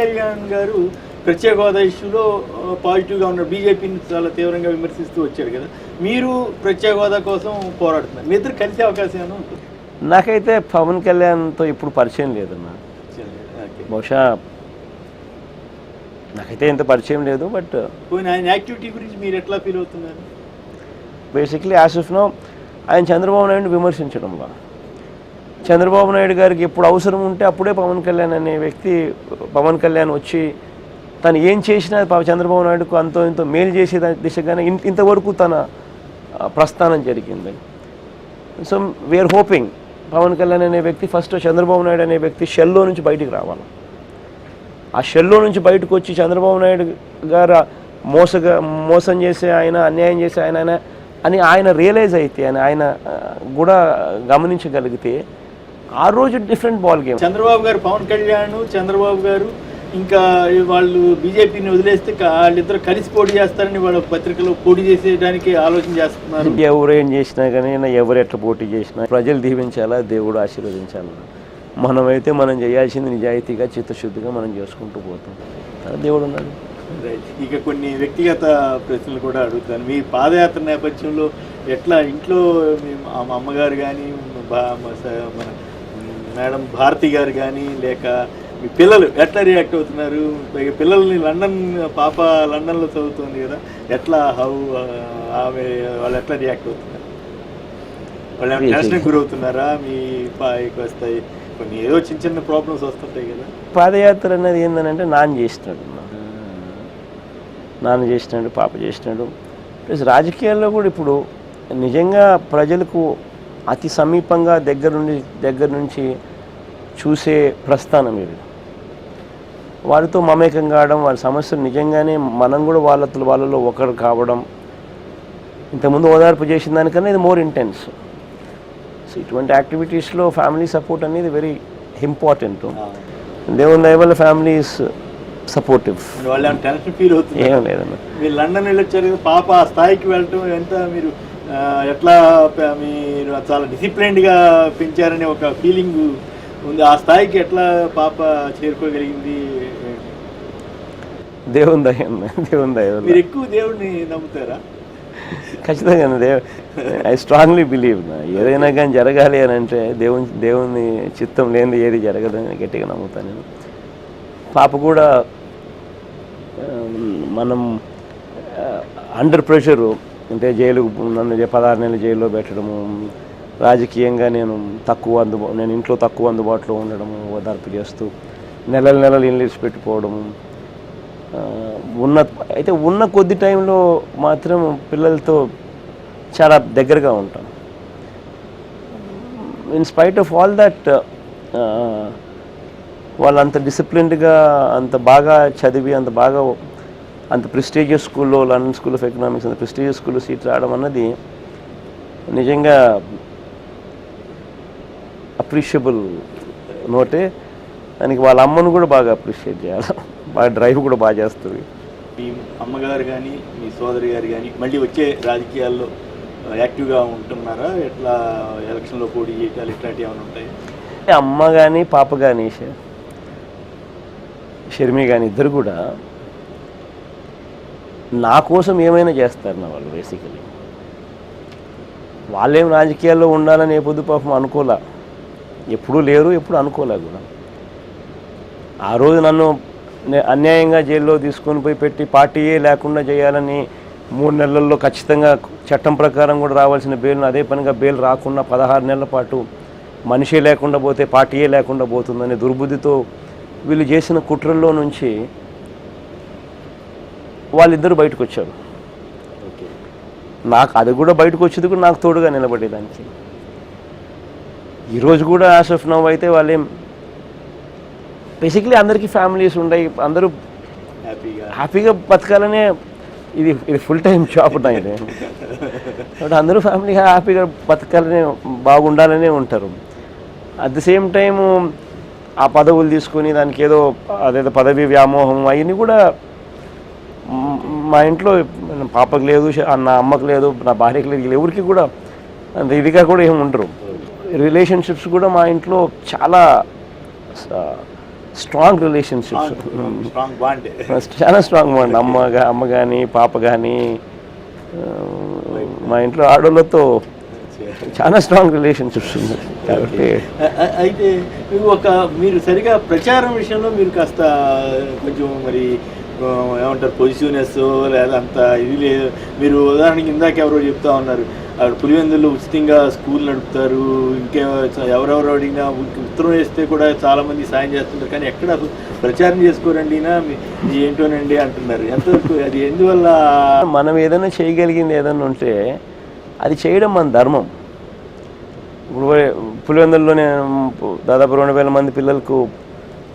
కళ్యాణ్ గారు ప్రత్యేక హోదా ఇష్యూలో పాజిటివ్గా ఉన్న బీజేపీని చాలా తీవ్రంగా విమర్శిస్తూ వచ్చారు కదా, మీరు ప్రత్యేక హోదా కోసం పోరాడుతున్నారు, మీ ఇద్దరు కలిసే అవకాశం ఏమైనా ఉంటుంది? నాకైతే పవన్ కళ్యాణ్తో ఇప్పుడు పరిచయం లేదన్నా. బహుశా నాకైతే ఎంత పరిచయం లేదు. బట్ ఆయన యాక్టివిటీ గురించి మీరు ఎట్లా ఫీల్ అవుతున్నారు? బేసిక్లీ యాజ్ ఆఫ్ నో ఆయన చంద్రబాబు నాయుడుని విమర్శించడంలో, చంద్రబాబు నాయుడు గారికి ఎప్పుడు అవసరం ఉంటే అప్పుడే పవన్ కళ్యాణ్ అనే వ్యక్తి, పవన్ కళ్యాణ్ వచ్చి తను ఏం చేసినా చంద్రబాబు నాయుడుకు అంతో ఇంతో మేలు చేసే దిశగానే ఇంతవరకు తన ప్రస్థానం జరిగింది. So we are hoping Pawan Kalyan అనే వ్యక్తి ఫస్ట్ చంద్రబాబు నాయుడు అనే వ్యక్తి షెల్లో నుంచి బయటికి రావాలి. ఆ షెల్లో నుంచి బయటకు వచ్చి చంద్రబాబు నాయుడు గారు మోసం చేసే ఆయన, అన్యాయం చేసే ఆయన అని ఆయన రియలైజ్ అయితే, ఆయన కూడా గమనించగలిగితే ఆ రోజు డిఫరెంట్ బాల్ గేమ్. చంద్రబాబు గారు, పవన్ కళ్యాణ్, చంద్రబాబు గారు ఇంకా వాళ్ళు బీజేపీని వదిలేస్తే వాళ్ళిద్దరు కలిసి పోటీ చేస్తారని వాళ్ళ పత్రికలో పోటీ చేసేయడానికి ఆలోచన చేస్తున్నారు. ఎవరేం చేసినా కానీ, ఎవరు ఎట్లా పోటీ చేసినా ప్రజలు దీవించాలా, దేవుడు ఆశీర్వదించాలా. మనమైతే మనం చేయాల్సింది నిజాయితీగా, చిత్తశుద్ధిగా మనం చేసుకుంటూ పోతాం. దేవుడు ఉన్నాడు. ఇక కొన్ని వ్యక్తిగత ప్రశ్నలు కూడా అడుగుతాను. మీ పాదయాత్ర నేపథ్యంలో ఎట్లా ఇంట్లో మీ అమ్మగారు కానీ, మన మేడం భారతి గారు కానీ, లేక మీ పిల్లలు ఎట్లా రియాక్ట్ అవుతున్నారు? పిల్లల్ని పాప లండన్లో చదువుతుంది కదా, ఎట్లా వాళ్ళు ఎట్లా రియాక్ట్ అవుతున్నారు? వాళ్ళు ఏమైనా టెన్షన్కి గురవుతున్నారా? మీ పైకి వస్తాయి కొన్ని ఏదో చిన్న చిన్న ప్రాబ్లమ్స్ వస్తుంటాయి కదా. పాదయాత్ర అనేది ఏంటంటే నాన్న చేసినాడు, పాప చేసినాడు. ప్లస్ రాజకీయాల్లో కూడా ఇప్పుడు నిజంగా ప్రజలకు అతి సమీపంగా దగ్గర నుంచి చూసే ప్రస్థానం ఇది. వారితో మమేకం కావడం, వారి సమస్యలు నిజంగానే మనం కూడా వాళ్ళలో ఒకరు కావడం, ఇంతకుముందు ఓదార్పు చేసిన దానికన్నా ఇది మోర్ ఇంటెన్స్. సో ఇటువంటి యాక్టివిటీస్లో ఫ్యామిలీ సపోర్ట్ అనేది వెరీ ఇంపార్టెంట్. దేవుని దయ వల్ల ఫ్యామిలీ ఈజ్ సపోర్టివ్. వాళ్ళు టెన్షన్ ఫీల్ అవుతుంది? ఏం లేదన్న. మీరు లండన్ వెళ్ళొచ్చారు, పాప ఆ స్థాయికి వెళ్ళటం ఎంత మీరు ఎట్లా మీరు చాలా డిసిప్లైన్డ్గా పెంచారనే ఒక ఫీలింగ్ ఉంది. ఆ స్థాయికి ఎట్లా పాప చేరుకోగలిగింది? దేవుని దయ. మీరు ఎక్కువ దేవుడిని నమ్ముతారా? ఖచ్చితంగా ఐ స్ట్రాంగ్లీ బిలీవ్. ఏదైనా కానీ జరగాలి అని అంటే దేవుని చిత్తం లేనిది ఏది జరగదని గట్టిగా నమ్ముతాను నేను. పాప కూడా మనం అండర్ ప్రెషరు అంటే నన్ను 16 నెలలు జైల్లో పెట్టడము, రాజకీయంగా నేను ఇంట్లో తక్కువ అందుబాటులో ఉండడము, ఓదార్పు చేస్తూ నెలలు ఇల్లు పెట్టిపోవడము, ఉన్న కొద్ది టైంలో మాత్రం పిల్లలతో చాలా దగ్గరగా ఉంటాం. In spite of all that వాళ్ళు అంత డిసిప్లిన్డ్గా, అంత బాగా చదివి, అంత ప్రెస్టీజియస్ స్కూల్లో, లండన్ స్కూల్ ఆఫ్ ఎకనామిక్స్ అంత ప్రెస్టీజియస్ స్కూల్లో సీట్ రావడం అన్నది నిజంగా అప్రిషియబుల్ నోటే. దానికి వాళ్ళ అమ్మను కూడా బాగా అప్రిషియేట్ చేయాలి. బాగా డ్రైవ్ కూడా బాగా చేస్తుంది. మీ అమ్మగారు కానీ, మీ సోదరి గారు కానీ మళ్ళీ వచ్చే రాజకీయాల్లో యాక్టివ్గా ఉంటున్నారా? ఎట్లా ఎలక్షన్లో పోటీ చేయటాలు ఇట్లాంటివి ఏమైనా ఉంటాయి? అమ్మ కానీ, పాప కానీ, షర్మి కానీ ఇద్దరు కూడా నా కోసం ఏమైనా చేస్తారు. వాళ్ళు బేసికలీ వాళ్ళేం రాజకీయాల్లో ఉండాలని ఏ పొద్దు పాపం అనుకోలే, ఎప్పుడూ లేరు, ఎప్పుడు అనుకోలే కూడా. ఆ రోజు నన్ను అన్యాయంగా జైల్లో తీసుకొని పెట్టి పార్టీయే లేకుండా చేయాలని 3 నెలల్లో ఖచ్చితంగా చట్టం ప్రకారం కూడా రావాల్సిన బెయిల్ను అదే పనిగా బెయిల్ రాకుండా 16 నెలల పాటు మనిషే లేకుండా పోతే పార్టీయే లేకుండా పోతుందనే దుర్బుద్ధితో వీళ్ళు చేసిన కుట్రల్లో నుంచి వాళ్ళిద్దరూ బయటకు వచ్చారు. నాకు అది కూడా బయటకు వచ్చేది కూడా నాకు తోడుగా నిలబడేదానికి. ఈరోజు కూడా యాజ్ ఆఫ్ నౌ అయితే వాళ్ళేం బేసిక్లీ అందరికీ ఫ్యామిలీస్ ఉన్నాయి, అందరూ హ్యాపీగా బతకాలనే ఇది ఫుల్ టైం జాబ్ నాది. కాబట్టి అందరూ ఫ్యామిలీ హ్యాపీగా బతకాలనే, బాగుండాలనే ఉంటారు. అట్ ది సేమ్ టైము ఆ పదవులు తీసుకొని దానికి అదేదో పదవి వ్యామోహం అవన్నీ కూడా మా ఇంట్లో పాపకు లేదు, నా అమ్మకు లేదు, నా భార్యకు లేదు, ఎవరికి కూడా అంత ఇదిగా కూడా ఏమి ఉండరు. రిలేషన్షిప్స్ కూడా మా ఇంట్లో చాలా స్ట్రాంగ్ రిలేషన్షిప్స్, స్ట్రాంగ్ బాండ్. చాలా స్ట్రాంగ్ బాండ్. అమ్మ కానీ పాప కానీ మా ఇంట్లో ఆడోళ్ళతో చాలా స్ట్రాంగ్ రిలేషన్షిప్స్ ఉన్నాయి కాబట్టి. అయితే మీరు సరిగా ప్రచారం విషయంలో మీరు కాస్త కొంచెం మరి ఏమంటారు పొజిటివ్నెస్ లేదా అంత ఇది లేదు. మీరు ఉదాహరణకి ఇందాక ఎవరో చెప్తా ఉన్నారు, అక్కడ పులివెందులు ఉచితంగా స్కూల్ నడుపుతారు, ఇంకే ఎవరెవరు అడిగినా ఉత్తరం వేస్తే కూడా చాలామంది సాయం చేస్తుంటారు, కానీ ఎక్కడ అసలు ప్రచారం చేసుకోరండి ఏంటోనండి అంటున్నారు. ఎంతవరకు అది ఎందువల్ల? మనం ఏదైనా చేయగలిగింది ఏదైనా ఉంటే అది చేయడం మన ధర్మం. ఇప్పుడు పులివెందుల్లోనే దాదాపు 2,000 మంది పిల్లలకు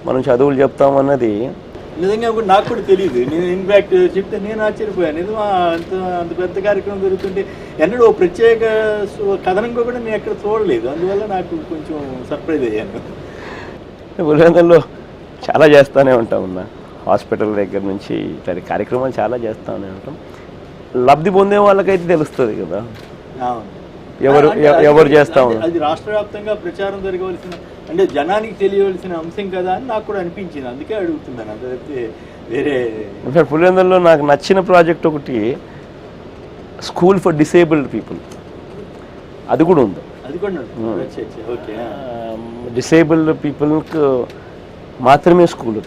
మనం చదువులు చెప్తామన్నది నిజంగా నాకు కూడా తెలియదు. నేను ఇన్ఫ్యాక్ట్ చెప్తే నేను ఆశ్చర్యపోయాను. నిజమా అంత పెద్ద కార్యక్రమం జరుగుతుంటే ఎన్నడూ ప్రత్యేక కథనం కూడా నేను ఎక్కడ చూడలేదు. అందువల్ల నాకు కొంచెం సర్ప్రైజ్ అయ్యాను. పులివెందుల్లో చాలా చేస్తూనే ఉంటాం. హాస్పిటల్ దగ్గర నుంచి ఇట్లాంటి కార్యక్రమాలు చాలా చేస్తూనే ఉంటాం. లబ్ధి పొందే వాళ్ళకైతే తెలుస్తుంది కదా ఎవరు చేస్తా ఉన్నారు. అది రాష్ట్ర వ్యాప్తంగా ప్రచారం జరగవలసిన, అంటే జనానికి తెలియవలసిన అంశం కదా అని నాకు కూడా అనిపించింది. అందుకే అడుగుతున్నాను. అదైతే వేరే. పులివెందుల్లో నాకు నచ్చిన ప్రాజెక్ట్ ఒకటి స్కూల్ ఫర్ డిసేబుల్డ్ పీపుల్, అది కూడా ఉంది. అది కూడా ఓకే. డిసేబుల్డ్ పీపుల్కి మాత్రమే స్కూల్.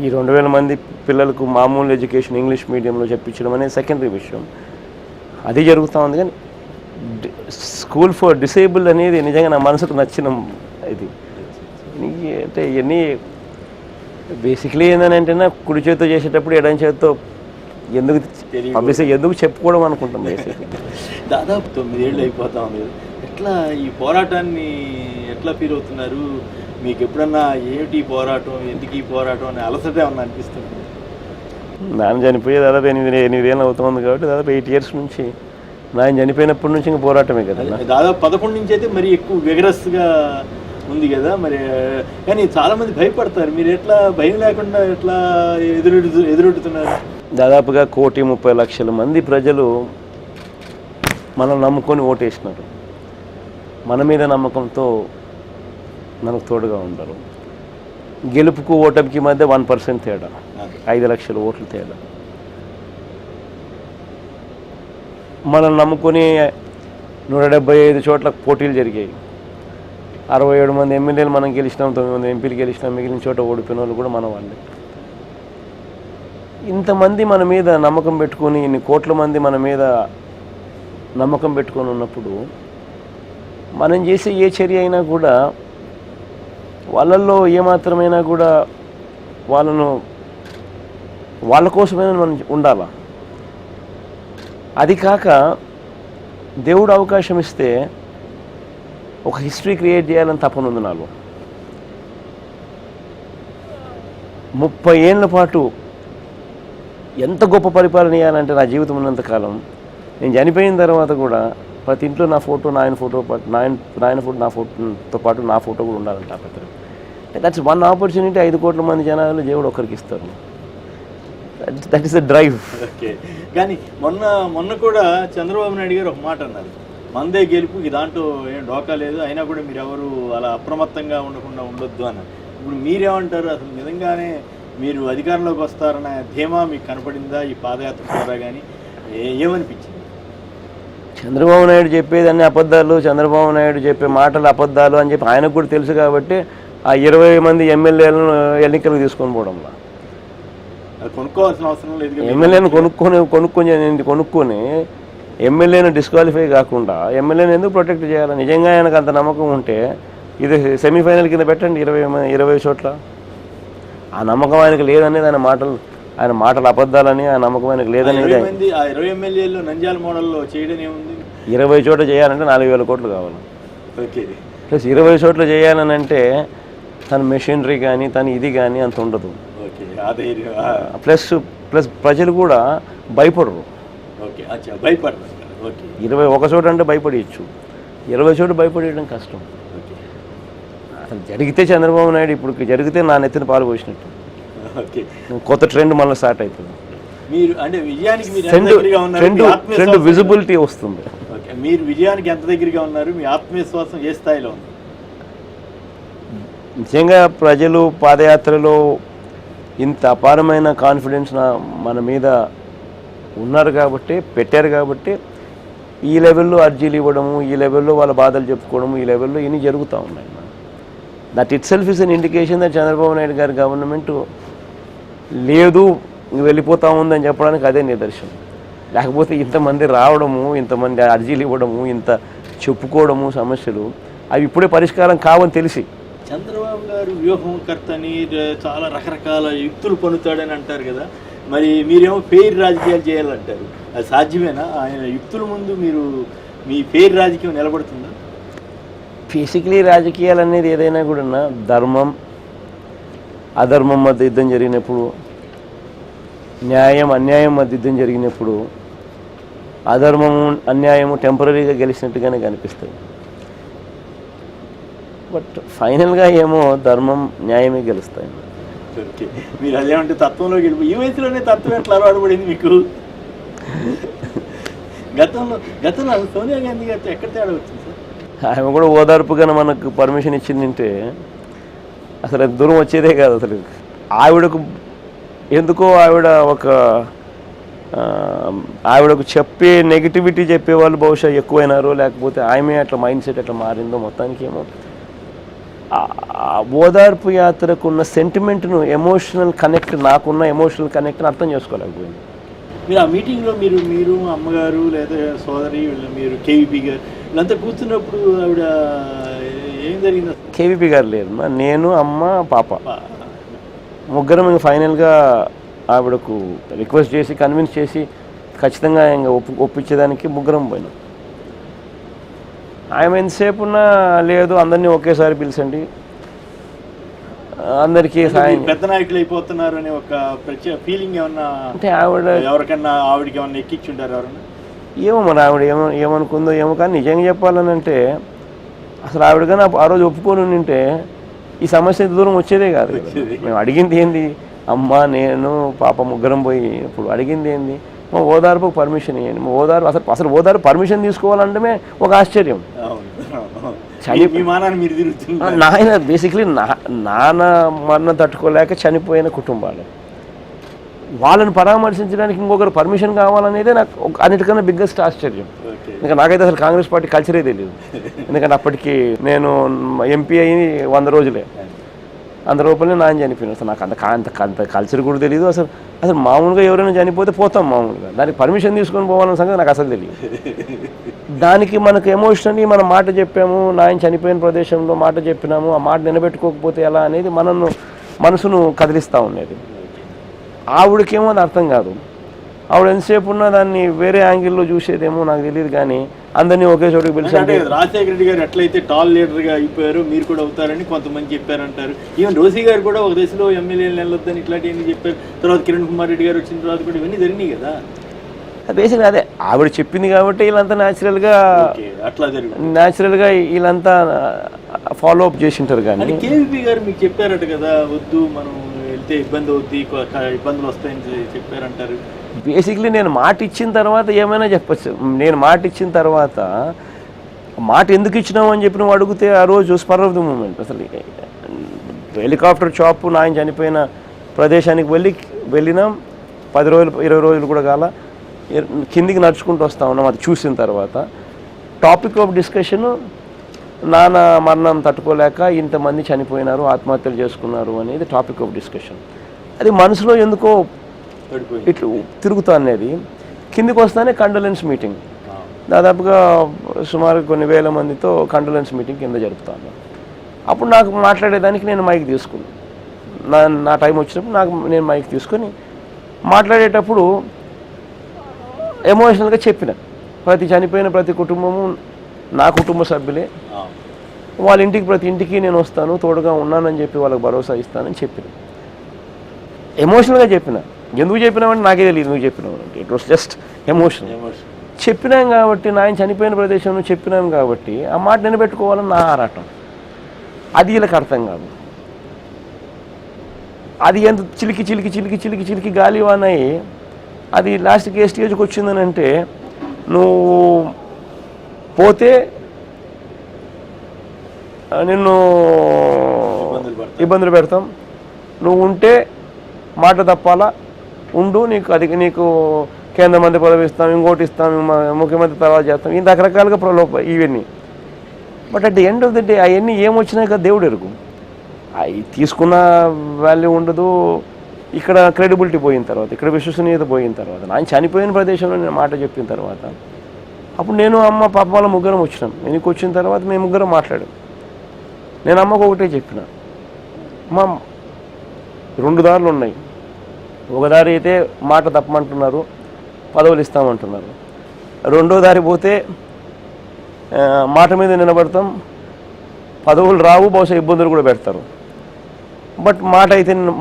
ఈ 2,000 మంది పిల్లలకు మామూలు ఎడ్యుకేషన్ ఇంగ్లీష్ మీడియంలో చెప్పించడం అనేది సెకండరీ విషయం. అది జరుగుతూ ఉంది. కానీ స్కూల్ ఫర్ డిసేబుల్ అనేది నిజంగా నా మనసుకు నచ్చిన ఇది. అంటే ఇవన్నీ బేసిక్లీ ఏంటంటే కుడి చేతితో చేసేటప్పుడు ఎడం చేతితో ఎందుకు పబ్లిసిటీ ఎందుకు చెప్పుకోవడం అనుకుంటాం. బేసిక్లీ దాదాపు 9 ఏళ్ళు అయిపోతా ఉంది. ఎట్లా ఈ పోరాటాన్ని ఎట్లా ఫీల్ అవుతున్నారు? మీకు ఎప్పుడన్నా ఏమిటి ఈ పోరాటం, ఎందుకు ఈ పోరాటం అని అలసట ఏమన్నా అనిపిస్తుంది? నాన్న చనిపోయి దాదాపు 8 ఏళ్ళు అవుతుంది కాబట్టి దాదాపు 8 years నుంచి నాయన చనిపోయినప్పటి నుంచి ఇంకా పోరాటమే కదా. దాదాపు 11 నుంచి అయితే మరి ఎక్కువ విగరస్గా ఉంది కదా మరి. కానీ చాలామంది భయపడతారు. మీరు ఎట్లా భయం లేకుండా ఎట్లా ఎదురొడుతున్నారు? దాదాపుగా 1,30,00,000 మంది ప్రజలు మనం నమ్ముకొని ఓటేసినారు. మన మీద నమ్మకంతో మనకు తోడుగా ఉండరు. గెలుపుకు ఓటమికి మధ్య 1% తేడా, 5 లక్షల ఓట్లు తేడా. మనం నమ్ముకొని 175 చోట్ల పోటీలు జరిగాయి. 67 మంది ఎమ్మెల్యేలు మనం గెలిచినాం, 9 మంది ఎంపీలు గెలిచినాం. మిగిలిన చోట ఓడిపోయిన వాళ్ళు కూడా మన వాళ్ళే. ఇంతమంది మన మీద నమ్మకం పెట్టుకొని, ఇన్ని కోట్ల మంది మన మీద నమ్మకం పెట్టుకొని ఉన్నప్పుడు మనం చేసే ఏ చర్య అయినా కూడా వాళ్ళల్లో ఏమాత్రమైనా కూడా వాళ్ళ కోసమైనా మనం ఉండాలా. అది కాక దేవుడు అవకాశం ఇస్తే ఒక హిస్టరీ క్రియేట్ చేయాలని తపన ఉంది నాలో. 30 ఏళ్ళ పాటు ఎంత గొప్ప పరిపాలన చేయాలంటే నా జీవితం ఉన్నంతకాలం, నేను చనిపోయిన తర్వాత కూడా ప్రతి ఇంట్లో నా ఫోటో, నాయన ఫోటో నా ఫోటోతో పాటు నా ఫోటో కూడా ఉండాలంట. That's one opportunity. 5 కోట్ల మంది జనాలు దేవుడు ఒకరికి ఇస్తారు. That is the drive. Okay. కానీ మొన్న కూడా చంద్రబాబు నాయుడు గారు ఒక మాట అన్నారు, మందే గెలుపు, ఈ దాంట్లో ఏం డోకా లేదు, అయినా కూడా మీరు ఎవరు అలా అప్రమత్తంగా ఉండకుండా ఉండొద్దు అన్నారు. ఇప్పుడు మీరేమంటారు? అసలు నిజంగానే మీరు అధికారంలోకి వస్తారన్న ధీమా మీకు కనపడిందా ఈ పాదయాత్ర ద్వారా? కానీ ఏమనిపించింది? చంద్రబాబు నాయుడు చెప్పేదన్నీ అబద్ధాలు, చంద్రబాబు నాయుడు చెప్పే మాటలు అబద్ధాలు అని చెప్పి ఆయనకు కూడా తెలుసు కాబట్టి ఆ 20 మంది ఎమ్మెల్యేలను ఎన్నికలకు తీసుకొని పోవడంలో కొనుక్కోవాల్సిన అవసరం లేదు. ఎమ్మెల్యేను కొనుక్కొని ఎమ్మెల్యేను డిస్క్వాలిఫై కాకుండా ఎమ్మెల్యేని ఎందుకు ప్రొటెక్ట్ చేయాలి? నిజంగా ఆయనకు అంత నమ్మకం ఉంటే ఇది సెమీఫైనల్ కింద పెట్టండి 20 చోట్ల. ఆ నమ్మకం ఆయనకు లేదనేది ఆయన మాటలు అబద్ధాలని, ఆ నమ్మకం ఆయనకు లేదనేది. 20 ఎమ్మెల్యేలు నంద్యాల మోడల్లో చేయడం ఏముంది? 20 చోట్ల చేయాలంటే 4,000 కోట్లు కావాలి. ఓకే. ప్లస్ 20 చోట్ల చేయాలని అంటే తన మెషినరీ కానీ తన ఇది కానీ అంత ఉండదు. ప్లస్ ప్రజలు కూడా భయపడరు. 21 చోట అంటే భయపడేయచ్చు, 20 చోట భయపడేయడం కష్టం. అసలు జరిగితే చంద్రబాబు నాయుడు ఇప్పుడు జరిగితే నా నెత్తిన పాలు పోసినట్టు. కొత్త ట్రెండ్ మళ్ళీ స్టార్ట్ అవుతుంది. ట్రెండ్ విజిబిలిటీ వస్తుంది. మీరు విజయానికి ఎంత దగ్గరగా ఉన్నారు? మీ ఆత్మవిశ్వాసం ఏ స్థాయిలో ఉంది? నిజంగా ప్రజలు పాదయాత్రలో ఇంత అపారమైన కాన్ఫిడెన్స్ మన మీద ఉన్నారు కాబట్టి, పెట్టారు కాబట్టి ఈ లెవెల్లో అర్జీలు ఇవ్వడము, ఈ లెవెల్లో వాళ్ళ బాధలు చెప్పుకోవడము, ఈ లెవెల్లో ఇన్ని జరుగుతూ ఉన్నాయి. That it self is an indication that Chandrababu Naidu గారి గవర్నమెంట్ లేదు వెళ్ళిపోతూ ఉందని చెప్పడానికి అదే నిదర్శనం. లేకపోతే ఇంతమంది రావడము, ఇంతమంది అర్జీలు ఇవ్వడము, ఇంత చెప్పుకోవడము సమస్యలు అవి ఇప్పుడే పరిష్కారం కావని తెలిసి. చంద్రబాబు గారు వ్యూహంకర్త అని చాలా రకరకాల యుక్తులు పన్నుతాడని అంటారు కదా, మరి మీరేమో ఫెయిర్ రాజకీయాలు చేయాలంటారు, అది సాధ్యమేనా? ఆయన యుక్తుల ముందు మీరు మీ ఫెయిర్ రాజకీయం నిలబడుతుందా? బేసిక్లీ రాజకీయాలు అనేది ఏదైనా కూడా ధర్మం అధర్మం మధ్య యుద్ధం జరిగినప్పుడు, న్యాయం అన్యాయం మధ్య యుద్ధం జరిగినప్పుడు అధర్మము అన్యాయము టెంపరీగా గెలిచినట్టుగానే కనిపిస్తుంది. బట్ ఫైనల్గా ఏమో ధర్మం న్యాయమే గెలుస్తాయి. ఓకే, మీరు అదేమంటే తత్వంలో గెలిపి ఈ వయసులోనే తత్వం ఎట్లా అలవాటు పడింది మీకు? గతంలో సోనియా గాంధీ గారితో ఎక్కడ తేడా వచ్చింది సార్? ఆమె కూడా ఓదార్పుగా మనకు పర్మిషన్ ఇచ్చిందంటే అసలు దూరం వచ్చేదే కాదు. అసలు ఆవిడకు ఎందుకో ఆవిడకు చెప్పే నెగిటివిటీ చెప్పేవాళ్ళు బహుశా ఎక్కువైనారో, లేకపోతే ఆమె అట్లా మైండ్ సెట్ అట్లా మారిందో, మొత్తానికి ఏమో ఓదార్పు యాత్రకు ఉన్న సెంటిమెంట్ను, ఎమోషనల్ కనెక్ట్, నాకున్న ఎమోషనల్ కనెక్ట్ని అర్థం చేసుకోలేకపోయింది. మీరు ఆ మీటింగ్లో మీరు అమ్మగారు లేదా సోదరి మీరు కేవీపీ గారు వీళ్ళంతా కూర్చున్నప్పుడు ఆవిడ ఏం జరిగింది? కేవీపీ గారు లేరు, నేను, అమ్మ, పాప ముగ్గురం ఇంకా ఫైనల్గా ఆవిడకు రిక్వెస్ట్ చేసి కన్విన్స్ చేసి ఖచ్చితంగా ఇంకా ఒప్పించేదానికి ముగ్గురం పోయినాం. ఆమె ఎంతసేపు ఉన్నా లేదు అందరినీ ఒకేసారి పిలిచండి, అందరికీ సాయం, పెద్ద నాయకులు అయిపోతున్నారు అనే ఒక ప్రత్యేక ఫీలింగ్ ఏమన్నా అంటే ఆవిడ ఎవరికన్నా ఆవిడకి ఏమన్నా ఎక్కించుంటారు ఎవరన్నా? ఏమో మరి ఆవిడ ఏమనుకుందో ఏమో, కానీ నిజంగా చెప్పాలని అంటే అసలు ఆవిడ కానీ ఆ రోజు ఒప్పుకొని ఉంటే ఈ సమస్య దూరం వచ్చేదే కాదు. మేము అడిగింది ఏంది, అమ్మ నేను పాప ముగ్గురం పోయి ఇప్పుడు అడిగింది ఏంది, మా ఓదార్పుకు పర్మిషన్ ఇవ్వండి, మా ఓదార్పు అసలు ఓదార్పు పర్మిషన్ తీసుకోవాలంటే ఒక ఆశ్చర్యం. నాయన బేసిక్లీ నాన్న మరణం తట్టుకోలేక చనిపోయిన కుటుంబాలు, వాళ్ళని పరామర్శించడానికి ఇంకొకరు పర్మిషన్ కావాలనేదే నాకు అన్నిటికన్నా బిగ్గెస్ట్ ఆశ్చర్యం. ఇంకా నాకైతే అసలు కాంగ్రెస్ పార్టీ కల్చరే తెలియదు. ఎందుకంటే అప్పటికి నేను ఎంపీ అయ్యి 100 రోజులే, 100 రూపాయలే నాయన చనిపోయినాను. అసలు నాకు అంత కల్చర్ కూడా తెలియదు. అసలు మామూలుగా ఎవరైనా చనిపోతే పోతాం మామూలుగా, దానికి పర్మిషన్ తీసుకొని పోవాలన్న సంగతి నాకు అసలు తెలియదు. దానికి మనకు ఎమోషనల్లీ మనం మాట చెప్పాము, నాయన చనిపోయిన ప్రదేశంలో మాట చెప్పినాము, ఆ మాట నిలబెట్టుకోకపోతే ఎలా అనేది మనసును కదిలిస్తూ ఉండేది. ఆవిడకేమో అది అర్థం కాదు. ఆవిడ ఎంతసేపు ఉన్నా దాన్ని వేరే యాంగిల్లో చూసేదేమో నాకు తెలియదు, కానీ అందరినీ ఒకే చోటుకి పిలిచి రాజశేఖర రెడ్డి గారు ఎట్లయితే టాల్ లీడర్గా అయిపోయారు మీరు కూడా అవుతారని కొంతమంది చెప్పారంటారు. ఈవెన్ రోసీ గారు కూడా ఒక దశలో ఎమ్మెల్యేలు వెళ్ళొద్దని ఇట్లాంటివన్నీ చెప్పారు. తర్వాత కిరణ్ కుమార్ రెడ్డి గారు వచ్చిన తర్వాత కూడా ఇవన్నీ జరిగినాయి కదా. బేసిక్గా అదే ఆవిడ చెప్పింది కాబట్టి వీళ్ళంతా న్యాచురల్గా వీళ్ళంతా ఫాలో అప్ చేసి ఉంటారు. కానీ కేవీపీ గారు మీకు చెప్పారట కదా, వద్దు మనం వెళ్తే ఇబ్బంది అవుద్ది, ఇబ్బందులు వస్తాయని చెప్పారంటారు. బేసిక్లీ నేను మాట ఇచ్చిన తర్వాత ఏమైనా చెప్పచ్చు. నేను మాట ఇచ్చిన తర్వాత మాట ఎందుకు ఇచ్చినావు అని చెప్పి నువ్వు అడిగితే ఆ రోజు స్పర్ ఆఫ్ ది మూమెంట్. అసలు హెలికాప్టర్ చాప్ నాయన చనిపోయిన ప్రదేశానికి వెళ్ళినాం. 10 రోజులు 20 రోజులు కూడా కాల కిందికి నడుచుకుంటూ వస్తూ ఉన్నాం. అది చూసిన తర్వాత టాపిక్ ఆఫ్ డిస్కషను నాన్న మరణం తట్టుకోలేక ఇంతమంది చనిపోయినారు, ఆత్మహత్యలు చేసుకున్నారు అనేది టాపిక్ ఆఫ్ డిస్కషన్. అది మనసులో ఎందుకో ఇట్లా తిరుగుతా అనేది. కిందికి వస్తానే కండోలెన్స్ మీటింగ్, దాదాపుగా సుమారు కొన్ని వేల మందితో కండోలెన్స్ మీటింగ్ కింద జరుపుతాను. అప్పుడు నాకు మాట్లాడేదానికి నేను మైక్ తీసుకున్నాను. నా టైం వచ్చినప్పుడు నేను మైక్ తీసుకొని మాట్లాడేటప్పుడు ఎమోషనల్గా చెప్పిన, చనిపోయిన ప్రతి కుటుంబము నా కుటుంబ సభ్యులే, వాళ్ళ ఇంటికి ప్రతి ఇంటికి నేను వస్తాను, తోడుగా ఉన్నానని చెప్పి వాళ్ళకి భరోసా ఇస్తానని చెప్పిన. ఎమోషనల్గా చెప్పిన. ఎందుకు చెప్పినామంటే నాకే తెలియదు నువ్వు చెప్పినావు అంటే, ఇట్ వాస్ జస్ట్ ఎమోషన్. చెప్పినాం కాబట్టి, నాయన చనిపోయిన ప్రదేశంలో చెప్పినాం కాబట్టి ఆ మాట నిలబెట్టుకోవాలని నా ఆరాటం. అది వీళ్ళకి అర్థం కాదు. అది ఎంత చిలికి గాలివానయ్యి అది లాస్ట్కి ఏ స్టేజ్కి వచ్చిందని అంటే, నువ్వు పోతే నిన్ను ఇబ్బందులు పెడతాం. నువ్వు ఉంటే మాట తప్పాలా, ఉండు, నీకు కేంద్ర మంత్రి పదవి ఇస్తాం, ఇంకోటి ఇస్తాం, ముఖ్యమంత్రి తర్వాత చేస్తాం, ఈ రకరకాలుగా ఇవన్నీ. But at the end of the day అవన్నీ ఏమొచ్చినాయి కదా దేవుడు ఎరుగు. అవి తీసుకున్న వాల్యూ ఉండదు. ఇక్కడ క్రెడిబిలిటీ పోయిన తర్వాత, ఇక్కడ విశ్వసనీయత పోయిన తర్వాత, ఆయన చనిపోయిన ప్రదేశంలో నేను మాట చెప్పిన తర్వాత, అప్పుడు నేను అమ్మ పాప వాళ్ళ ముగ్గురం వచ్చినాం. నేను వచ్చిన తర్వాత మేము ముగ్గురం మాట్లాడాం. నేను అమ్మకు ఒకటే చెప్పిన, అమ్మ 2 దారులు ఉన్నాయి. ఒక దారి అయితే మాట తప్పమంటున్నారు, పదవులు ఇస్తామంటున్నారు. 2వ దారి పోతే మాట మీద నిలబడతాం, పదవులు రావు, బహుశా ఇబ్బందులు కూడా పెడతారు. బట్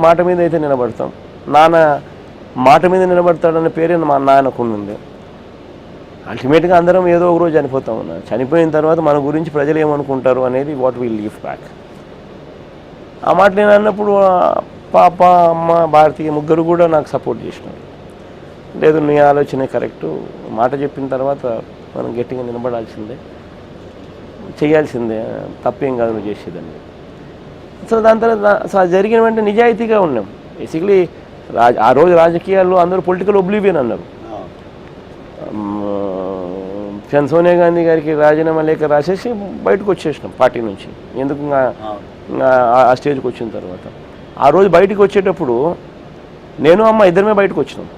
మాట మీద అయితే నిలబడతాం. నాన్న మాట మీద నిలబడతాడన్న పేరే మా నాన్నకుంది. అల్టిమేట్గా అందరం ఏదో ఒక రోజు చనిపోతాం. చనిపోయిన తర్వాత మన గురించి ప్రజలు ఏమనుకుంటారు అనేది వాట్ విల్ లీవ్ బ్యాక్. ఆ మాట నేను అన్నప్పుడు పాప, అమ్మ, భారతీయ ముగ్గురు కూడా నాకు సపోర్ట్ చేసినారు. లేదు, నీ ఆలోచనే కరెక్టు, మాట చెప్పిన తర్వాత మనం గట్టిగా నిలబడాల్సిందే, చేయాల్సిందే, తప్పేం కాదు నువ్వు చేసేదని. సో దాని తర్వాత జరిగిన వెంటనే నిజాయితీగా ఉన్నాం. బేసిక్లీ ఆ రోజు రాజకీయాల్లో అందరూ పొలిటికల్ ఒబ్లివియన్ అన్నారు. సోనియా గాంధీ గారికి రాజీనామా లేఖ రాసేసి బయటకు వచ్చేసినాం పార్టీ నుంచి. ఎందుకు ఆ స్టేజ్కి వచ్చిన తర్వాత ఆ రోజు బయటకు వచ్చేటప్పుడు నేను అమ్మ ఇద్దరమే బయటకు వచ్చినాం.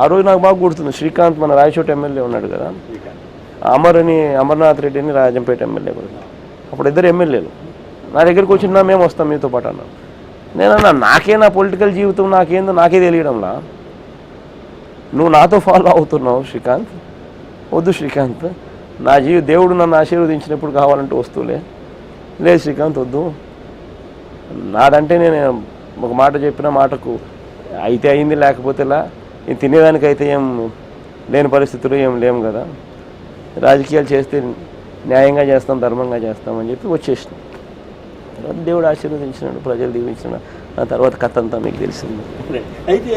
ఆ రోజు నాకు బాగా గుర్తుంది. శ్రీకాంత్ మన రాయచోట ఎమ్మెల్యే ఉన్నాడు కదా, అమర్నాథ్ రెడ్డి అని రాజంపేట ఎమ్మెల్యే కూడా. అప్పుడు ఇద్దరు ఎమ్మెల్యేలు నా దగ్గరికి వచ్చినా మేము వస్తాం మీతో పాటు అన్నాను. నేనన్నా నా పొలిటికల్ జీవితం నాకేందో నాకే తెలియడంలా, నువ్వు నాతో ఫాలో అవుతున్నావు శ్రీకాంత్. వద్దు శ్రీకాంత్, దేవుడు నన్ను ఆశీర్వదించినప్పుడు కావాలంటే వస్తువులే. లేదు శ్రీకాంత్ వద్దు, నాదంటే నేను ఒక మాట చెప్పిన మాటకు అయితే అయింది, లేకపోతే తినేదానికైతే ఏం లేని పరిస్థితులు ఏం లేము కదా, రాజకీయాలు చేస్తే న్యాయంగా చేస్తాం, ధర్మంగా చేస్తామని చెప్పి వచ్చేసినాం. తర్వాత దేవుడు ఆశీర్వదించినాడు, ప్రజలు దీవించినాడు. ఆ తర్వాత కథ అంతా మీకు తెలిసింది. అయితే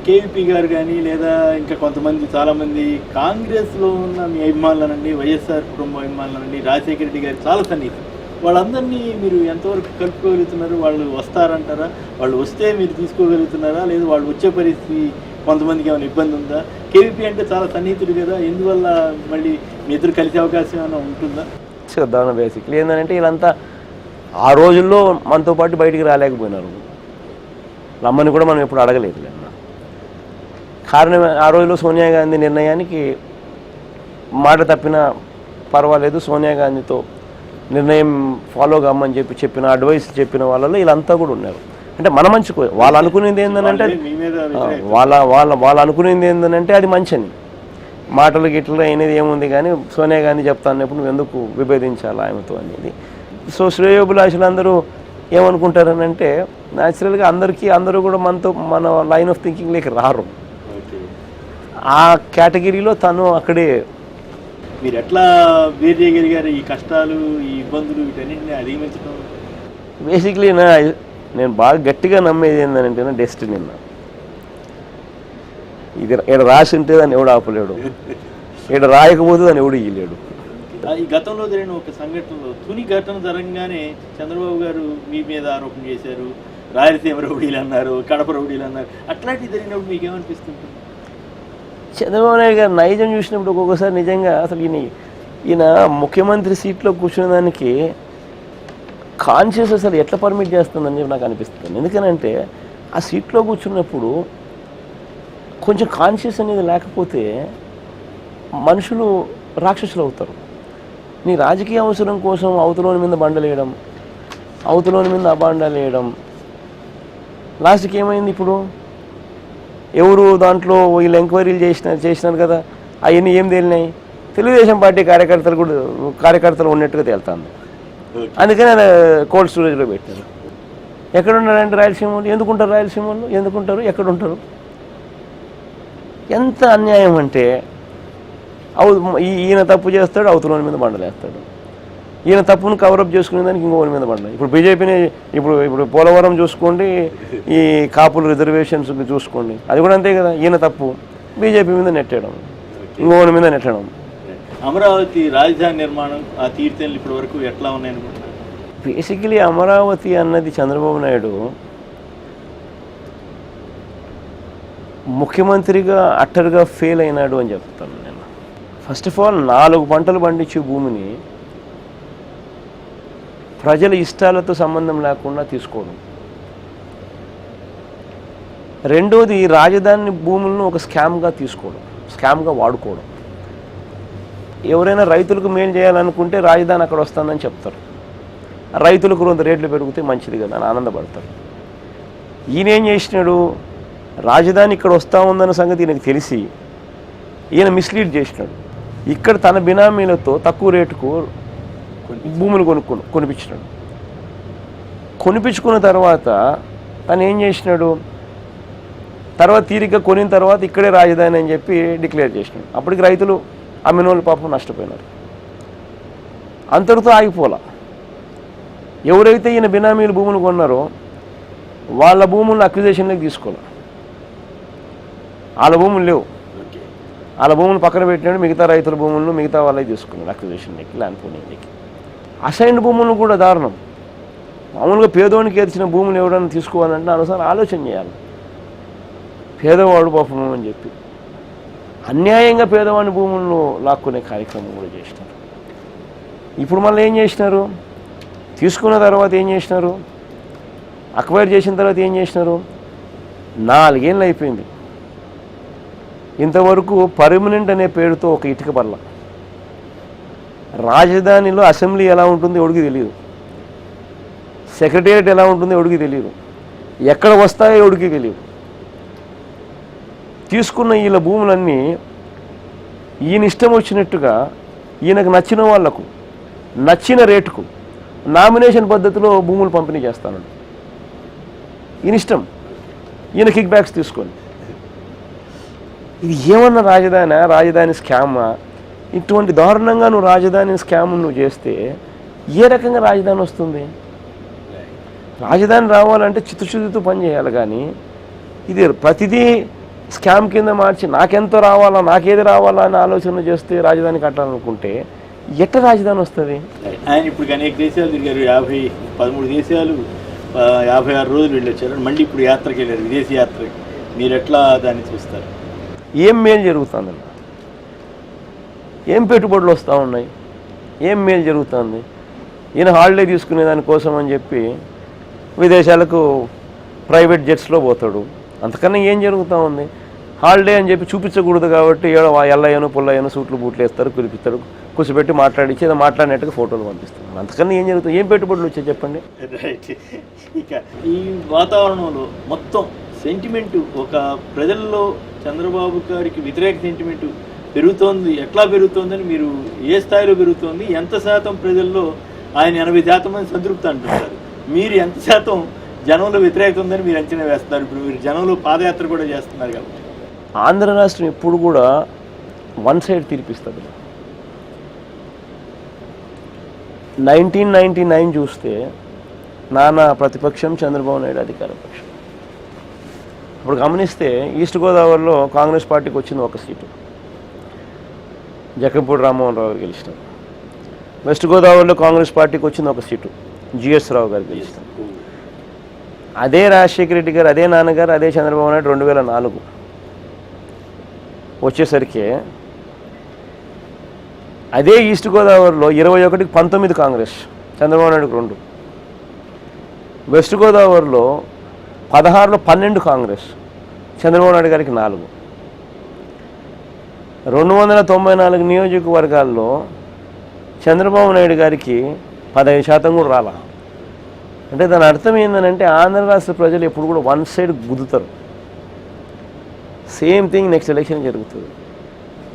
కేవీపీ గారు కానీ లేదా ఇంకా కొంతమంది చాలామంది కాంగ్రెస్లో ఉన్న మీ అభిమానులనండి, వైఎస్ఆర్ కుటుంబ అభిమానులనండి, రాజశేఖర రెడ్డి గారు చాలా సన్నిహితం. వాళ్ళందరినీ మీరు ఎంతవరకు కలుపుకోగలుగుతున్నారు? వాళ్ళు వస్తారంటారా? వాళ్ళు వస్తే మీరు తీసుకోగలుగుతున్నారా? లేదు వాళ్ళు వచ్చే పరిస్థితి కొంతమందికి ఏమైనా ఇబ్బంది ఉందా? కేవీపీ అంటే చాలా సన్నిహితుడు కదా, ఎందువల్ల మళ్ళీ మీ ఇద్దరు కలిసే అవకాశం ఏమైనా ఉంటుందా? చూద్దాం. బేసిక్లీ ఏంటంటే వీళ్ళంతా ఆ రోజుల్లో మనతో పాటు బయటికి రాలేకపోయినారు. రమ్మని కూడా మనం ఎప్పుడు అడగలేదు. కారణం ఆ రోజుల్లో సోనియా గాంధీ నిర్ణయానికి మాట తప్పినా పర్వాలేదు, సోనియా గాంధీతో నిర్ణయం ఫాలో కమ్మని చెప్పిన అడ్వైస్ చెప్పిన వాళ్ళలో వీళ్ళంతా కూడా ఉన్నారు. అంటే మన మంచి వాళ్ళు అనుకునేది ఏంటంటే వాళ్ళు అనుకునేది ఏంటంటే అది మంచిని, మాటలు గిట్ల అనేది ఏముంది కానీ సోనియా గాంధీ చెప్తా అన్నప్పుడు నువ్వు ఎందుకు విభేదించాలి ఆమెతో అనేది. సో శ్రేయోభిలాషులందరూ ఏమనుకుంటారనంటే న్యాచురల్గా అందరూ కూడా మన లైన్ ఆఫ్ థింకింగ్లోకి రారు. ఆ కేటగిరీలో తను అక్కడే. మీరు ఎట్లా వేరు చేయగలిగారు ఈ కష్టాలు, ఈ ఇబ్బందులు, వీటన్నింటినీ అధిగమించడం? బేసిక్లీ నేను బాగా గట్టిగా నమ్మేది ఏంటంటే డెస్టినీ. ఇది ఇక్కడ రాసి ఉంటే దాన్ని ఎవడు ఆపలేడు, ఇక్కడ రాయకపోతే దాన్ని ఎవడు ఇయ్యలేడు. ఈ గతంలో జరిగిన ఒక సంఘటనలో తుని ఘటన జరగగానే చంద్రబాబు గారు మీ మీద ఆరోపణ చేశారు, రాయలసీమ రౌడీలు అన్నారు, కడప రౌడీలు అన్నారు. అట్లాంటివి జరిగినప్పుడు మీకు ఏమనిపిస్తుంది? చంద్రబాబు నాయుడు గారు నైజం చూసినప్పుడు ఒక్కొక్కసారి నిజంగా అసలు ఈయన ముఖ్యమంత్రి సీట్లో కూర్చునే దానికి కాన్షియస్ అసలు ఎట్లా పర్మిట్ చేస్తుందని చెప్పి నాకు అనిపిస్తుంది. ఎందుకనంటే ఆ సీట్లో కూర్చున్నప్పుడు కొంచెం కాన్షియస్ అనేది లేకపోతే మనుషులు రాక్షసులు అవుతారు. నీ రాజకీయ అవసరం కోసం అవతలోని మీద బండలేయడం, అవతలోని మీద అబాండాలు వేయడం, లాస్ట్కి ఏమైంది? ఇప్పుడు ఎవరు దాంట్లో వీళ్ళు ఎంక్వైరీలు చేసినారు కదా, అవన్నీ ఏం తేలినాయి? తెలుగుదేశం పార్టీ కార్యకర్తలు ఉన్నట్టుగా తేలుతుంది. అందుకని ఆయన కోల్డ్ స్టోరేజ్లో పెట్టారు. ఎక్కడున్నారంటే రాయలసీమ వాళ్ళు. ఎందుకుంటారు రాయలసీమ వాళ్ళు? ఎందుకుంటారు? ఎక్కడుంటారు? ఎంత అన్యాయం అంటే ఈయన తప్పు చేస్తాడు, అవతలోని మీద బండలేస్తాడు. ఈయన తప్పును కవరప్ చేసుకునే దానికి ఇంకోని మీద బండ. ఇప్పుడు బీజేపీని ఇప్పుడు పోలవరం చూసుకోండి, ఈ కాపుల రిజర్వేషన్స్ చూసుకోండి, అది కూడా అంతే కదా. ఈయన తప్పు బీజేపీ మీద నెట్టడం, ఇంకోని మీద నెట్టడం. అమరావతి రాజధాని నిర్మాణం, ఆ తీర్థాలు ఇప్పటి వరకు ఎట్లా ఉన్నాయనుకుంటున్నారు? బేసికలీ అమరావతి అన్నది చంద్రబాబు నాయుడు ముఖ్యమంత్రిగా అట్టర్గా ఫెయిల్ అయినాడు అని చెప్తాను నేను. ఫస్ట్ ఆఫ్ ఆల్ 4 పంటలు పండించే భూమిని ప్రజల ఇష్టాలతో సంబంధం లేకుండా తీసుకోవడం. రెండోది రాజధాని భూములను ఒక స్కామ్గా తీసుకోవడం, స్కామ్గా వాడుకోవడం. ఎవరైనా రైతులకు మేలు చేయాలనుకుంటే రాజధాని అక్కడ వస్తుందని చెప్తారు. రైతులకు 2 రేట్లు పెరిగితే మంచిది కదా అని ఆనందపడతారు. ఈయన ఏం చేసినాడు, రాజధాని ఇక్కడ వస్తూ ఉందన్న సంగతి ఈయనకు తెలిసి ఈయన మిస్లీడ్ చేసినాడు. ఇక్కడ తన బినామీలతో తక్కువ రేటుకు భూములు కొనిపించినాడు. కొనిపించుకున్న తర్వాత తను ఏం చేసినాడు, తర్వాత తీరిక కొనిన తర్వాత ఇక్కడే రాజధాని అని చెప్పి డిక్లేర్ చేసినాడు. అప్పటికి రైతులు అమ్మిన వాళ్ళు పాపం నష్టపోయినారు. అంతటితో ఆగిపోలా. ఎవరైతే ఈయన బినామీలు భూములు కొన్నారో వాళ్ళ భూములను అక్విజిషన్లోకి తీసుకోవాలి. వాళ్ళ భూములు లేవు, వాళ్ళ భూములు పక్కన పెట్టినాడు. మిగతా రైతుల భూములను మిగతా వాళ్ళకి తీసుకున్నాడు అక్విజిషన్లోకి, ల్యాండ్ పూలింగ్కి. అసైన్డ్ భూములను కూడా దారుణం. మామూలుగా పేదోనికి ఏర్చిన భూములు ఎవరైనా తీసుకోవాలంటే అనుసారం ఆలోచన చేయాలి. పేదవాడు పాపము అని చెప్పి అన్యాయంగా పేదవాడి భూములను లాక్కునే కార్యక్రమం కూడా చేసినారు. ఇప్పుడు మళ్ళీ ఏం చేసినారు, తీసుకున్న తర్వాత ఏం చేసినారు, అక్వైర్ చేసిన తర్వాత ఏం చేసినారు, 4 ఏళ్ళు అయిపోయింది. ఇంతవరకు పర్మనెంట్ అనే పేరుతో ఒక ఇటుక బల్ల. రాజధానిలో అసెంబ్లీ ఎలా ఉంటుందో ఎవడికి తెలియదు, సెక్రటేరియట్ ఎలా ఉంటుందో ఎవడికి తెలియదు, ఎక్కడ వస్తాయో ఎవడికి తెలియదు. తీసుకున్న వీళ్ళ భూములన్నీ ఈయన ఇష్టం వచ్చినట్టుగా ఈయనకు నచ్చిన వాళ్లకు నచ్చిన రేటుకు నామినేషన్ పద్ధతిలో భూములు పంపిణీ చేస్తాను. ఈయన ఇష్టం, ఈయన కిక్ బ్యాక్స్ తీసుకొని. ఇది ఏమన్నా రాజధాని స్కామా? ఇటువంటి దారుణంగా నువ్వు రాజధాని స్కామ్ నువ్వు చేస్తే ఏ రకంగా రాజధాని వస్తుంది? రాజధాని రావాలంటే చిత్తశుద్ధితో పని చేయాలి. కానీ ఇది ప్రతిదీ స్కామ్ కింద మార్చి నాకెంతో రావాలా, నాకేది రావాలా అని ఆలోచన చేస్తే రాజధాని కట్టాలనుకుంటే ఎట్లా రాజధాని వస్తుంది? ఆయన ఇప్పుడు అనేక దేశాలు తిరిగారు, 13 దేశాలు 56 రోజులు వెళ్ళొచ్చారు. మళ్ళీ ఇప్పుడు యాత్రకి వెళ్ళారు, విదేశీ యాత్రకి. మీరు ఎట్లా దాన్ని చూస్తారు? ఏం మేలు జరుగుతుందన్న, ఏం పెట్టుబడులు వస్తూ ఉన్నాయి, ఏం మేలు జరుగుతుంది? ఈయన హాలిడే తీసుకునే దానికోసం అని చెప్పి విదేశాలకు ప్రైవేట్ జెట్స్లో పోతాడు. అంతకన్నా ఏం జరుగుతూ ఉంది? హాలిడే అని చెప్పి చూపించకూడదు కాబట్టి ఎల్లయ్యను పుల్లయ్యను సూట్లు బూట్లు వేస్తారు, కురిపిస్తారు, కూర్చోబెట్టి మాట్లాడించి ఏదో మాట్లాడినట్టుగా ఫోటోలు పంపిస్తున్నారు. అంతకన్నా ఏం జరుగుతుంది? ఏం పెట్టుబడులు వచ్చాయి చెప్పండి? రైట్. ఇక ఈ వాతావరణంలో మొత్తం సెంటిమెంటు, ఒక ప్రజల్లో చంద్రబాబు గారికి వ్యతిరేక సెంటిమెంటు పెరుగుతోంది. ఎట్లా పెరుగుతోందని మీరు, ఏ స్థాయిలో పెరుగుతోంది? ఎంత శాతం ప్రజల్లో ఆయన 80% మంది సంతృప్తి అంటున్నారు, మీరు ఎంత శాతం జనంలో వ్యతిరేకత ఉందని మీరు అంచనా వేస్తున్నారు? ఇప్పుడు మీరు జనంలో పాదయాత్ర కూడా చేస్తున్నారు కాబట్టి. ఆంధ్ర రాష్ట్రం ఎప్పుడు కూడా వన్ సైడ్ తీర్పిస్తుంది. 1999 చూస్తే నానా ప్రతిపక్షం, చంద్రబాబు నాయుడు అధికార పక్షం. ఇప్పుడు గమనిస్తే ఈస్ట్ గోదావరిలో కాంగ్రెస్ పార్టీకి వచ్చింది 1 సీటు, జక్కంపూడి రామ్మోహన్ రావు గారు గెలిచినారు. వెస్ట్ గోదావరిలో కాంగ్రెస్ పార్టీకి వచ్చింది 1 సీటు, జిఎస్ రావు గారు గెలిచినారు. అదే రాజశేఖర రెడ్డి గారు, అదే నాన్నగారు, అదే చంద్రబాబు నాయుడు 2004 వచ్చేసరికి అదే ఈస్ట్ గోదావరిలో 21కి 19 కాంగ్రెస్, చంద్రబాబు నాయుడుకి 2. వెస్ట్ గోదావరిలో 16లో 12 కాంగ్రెస్, చంద్రబాబు నాయుడు గారికి 4. 294 నియోజకవర్గాల్లో చంద్రబాబు నాయుడు గారికి 15% కూడా రాలా. అంటే దాని అర్థం ఏంటంటే ఆంధ్ర రాష్ట్ర ప్రజలు ఎప్పుడు కూడా వన్ సైడ్ గుద్దుతారు. సేమ్ థింగ్ నెక్స్ట్ ఎలక్షన్ జరుగుతుంది.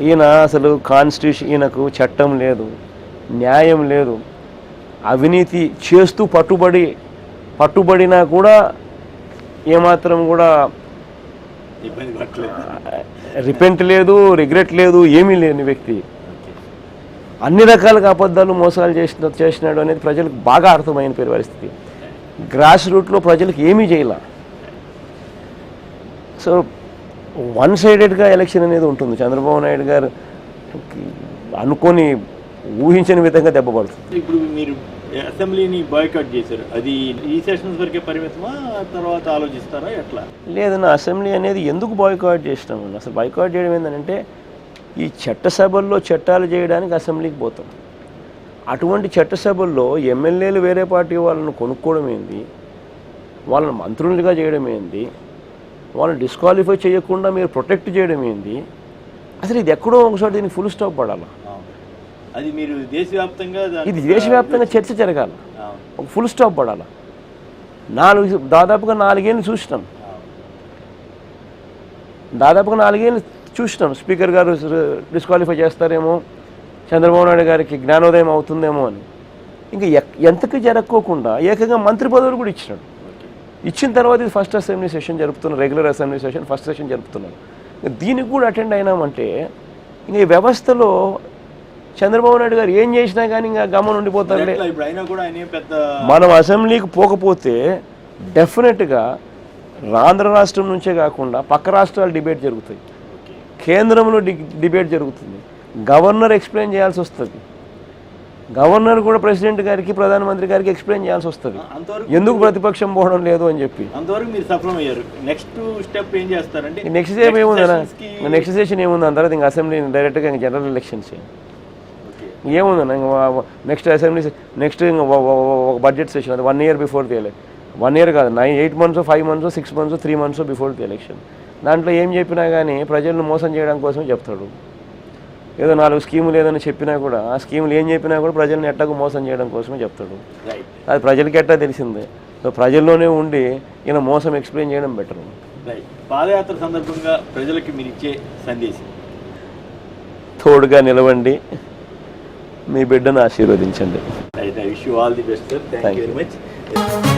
ఈయన అసలు కాన్స్టిట్యూషన్, ఈయనకు చట్టం లేదు, న్యాయం లేదు, అవినీతి చేస్తూ పట్టుబడినా కూడా ఏమాత్రం కూడా రిపెంట్ లేదు, రిగ్రెట్ లేదు, ఏమీ లేని వ్యక్తి. అన్ని రకాలుగా అబద్ధాలు, మోసాలు చేసినాడు అనేది ప్రజలకు బాగా అర్థమైన పరిస్థితి. గ్రాస్ రూట్లో ప్రజలకు ఏమీ చేయాల. సో వన్ సైడెడ్గా ఎలక్షన్ అనేది ఉంటుంది. చంద్రబాబు నాయుడు గారు అనుకొని ఊహించని విధంగా దెబ్బపడుతుంది. ఇప్పుడు మీరు అసెంబ్లీని బాయ్కాట్ చేశారు. అది ఈ సెషన్స్ వరకే పరిమితమా, తర్వాత ఆలోచిస్తారా ఎట్లా? లేదన్న, అసెంబ్లీ అనేది ఎందుకు బాయ్కాట్ చేసినామన్న? అసలు బాయ్కాట్ చేయడం ఏంటంటే ఈ చట్టసభల్లో చట్టాలు చేయడానికి అసెంబ్లీకి పోతాం. అటువంటి చట్టసభల్లో ఎమ్మెల్యేలు వేరే పార్టీ వాళ్ళను కొనుక్కోవడం ఏంది, వాళ్ళని మంత్రులుగా చేయడం ఏంది, వాళ్ళని డిస్క్వాలిఫై చేయకుండా మీరు ప్రొటెక్ట్ చేయడం ఏంది? అసలు ఇది ఎక్కడో ఒకసారి దీనికి ఫుల్ స్టాప్ పడాలి. అది మీరు దేశవ్యాప్తంగా ఇది దేశవ్యాప్తంగా చర్చ జరగాలి, ఒక ఫుల్ స్టాప్ పడాలి. దాదాపుగా 4 ఏళ్ళు చూసినాం, స్పీకర్ గారు డిస్క్వాలిఫై చేస్తారేమో, చంద్రబాబు నాయుడు గారికి జ్ఞానోదయం అవుతుందేమో అని. ఇంకా ఎంతకు జరగకోకుండా ఏకంగా మంత్రి పదవులు కూడా ఇచ్చినాడు. ఇచ్చిన తర్వాత ఇది ఫస్ట్ అసెంబ్లీ సెషన్ జరుపుతున్నారు, regular assembly session first session జరుపుతున్నారు. దీనికి కూడా అటెండ్ అయినామంటే ఇంకా ఈ వ్యవస్థలో చంద్రబాబు నాయుడు గారు ఏం చేసినా కానీ ఇంకా గమనం ఉండిపోతారులే. మనం అసెంబ్లీకి పోకపోతే డెఫినెట్గా ఆంధ్ర రాష్ట్రం నుంచే కాకుండా పక్క రాష్ట్రాలు డిబేట్ జరుగుతాయి, కేంద్రంలో డిబేట్ జరుగుతుంది, గవర్నర్ ఎక్స్ప్లెయిన్ చేయాల్సి వస్తుంది, గవర్నర్ కూడా ప్రెసిడెంట్ గారికి ప్రధానమంత్రి గారికి ఎక్స్ప్లెయిన్ చేయాల్సి వస్తుంది ఎందుకు ప్రతిపక్షం పోవడం లేదు అని చెప్పి. నెక్స్ట్ స్టెప్ ఏం చేస్తారంటే నెక్స్ట్ స్టెప్ ఏముందన్నా, నెక్స్ట్ సెషన్ ఏముంది అంటారా? ఇంకా అసెంబ్లీ డైరెక్ట్గా ఇంకా జనరల్ ఎలక్షన్స్ ఏముందన్నా. ఇంకా నెక్స్ట్ అసెంబ్లీ నెక్స్ట్ ఇంకా ఒక బడ్జెట్ సెషన్, అది 1 year before the election. 1 year కాదు, 8 months 5 months 6 months 3 months before the election. దాంట్లో ఏం చెప్పినా కానీ ప్రజలను మోసం చేయడం కోసమే చెప్తాడు. ఏదో 4 స్కీములు ఏదైనా చెప్పినా కూడా ఆ స్కీములు ఏం చెప్పినా కూడా ప్రజల్ని ఎట్టకు మోసం చేయడం కోసమే చెప్తాడు. అది ప్రజలకి ఎట్టా తెలిసిందే. సో ప్రజల్లోనే ఉండి ఈయన మోసం ఎక్స్ప్లెయిన్ చేయడం బెటర్. పాదయాత్ర సందర్భంగా ప్రజలకి మీరు ఇచ్చే సందేశం? తోడుగా నిలవండి, మీ బిడ్డను ఆశీర్వదించండి. I wish you all the best, sir. Thank you very much.